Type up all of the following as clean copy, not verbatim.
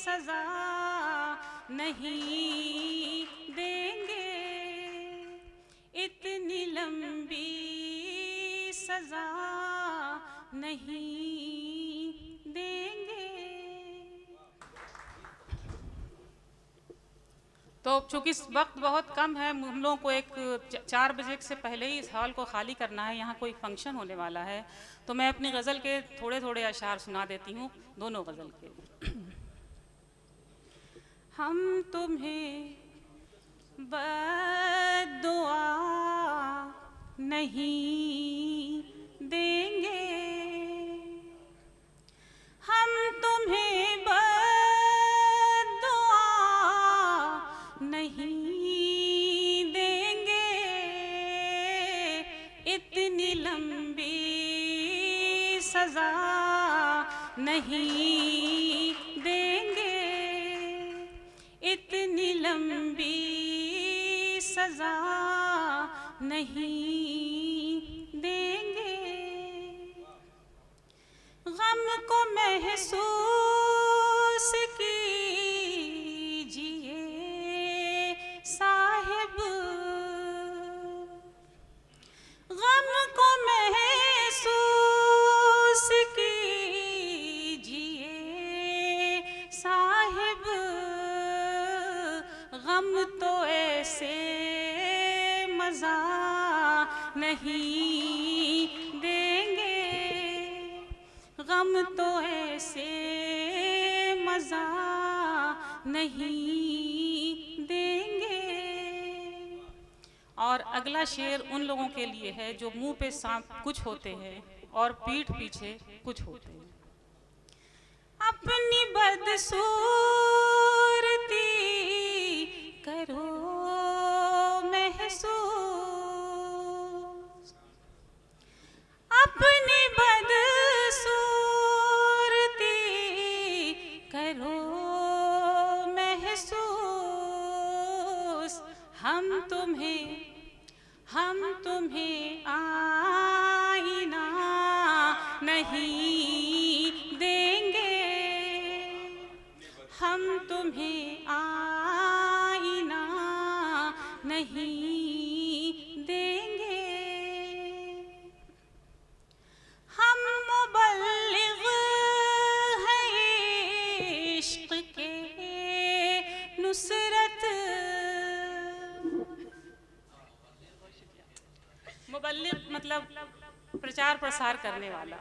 सजा नहीं देंगे, इतनी लंबी सजा नहीं देंगे। तो चूंकि वक्त बहुत कम है, हम लोगों को एक 4 बजे से पहले ही इस हॉल को खाली करना है, यहाँ कोई फंक्शन होने वाला है। तो मैं अपनी गज़ल के थोड़े थोड़े अशार सुना देती हूँ, दोनों गज़ल के। हम तुम्हें बद्दुआ नहीं देंगे, हम तुम्हें बद्दुआ नहीं देंगे, इतनी लंबी सजा नहीं देंगे, इतनी लंबी सजा नहीं देंगे। गम को महसूस कीजिए साहिब, गम को महसूस कीजिए साहिब, गम तो ऐसे मज़ा नहीं देंगे, गम तो ऐसे मज़ा नहीं देंगे। और अगला शेर उन लोगों के लिए है जो मुंह पे सांप कुछ होते हैं और पीठ पीछे कुछ होते हैं। अपनी बदसूरती करो महसूस, अपनी बदसूरती करो महसूस, हम तुम्हें आईना नहीं देंगे, हम तुम्हें आईना नहीं देंगे। हम मुबल्लिग हैं इश्क के नुसरत, मुबल्लिग मतलब प्रचार प्रसार करने वाला।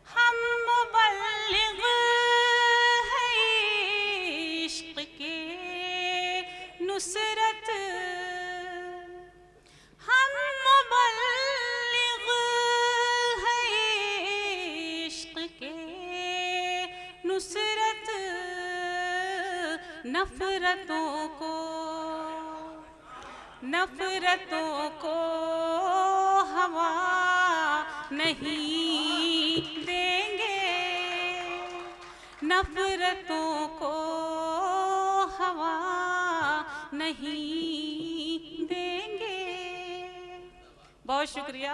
हम मुबल्लिग हैं इश्क के नुसरत, हम मुबल्लिग हैं इश्क के नुसरत, नफरतों को हवा नहीं देंगे, नफरतों को हवा नहीं देंगे। बहुत शुक्रिया।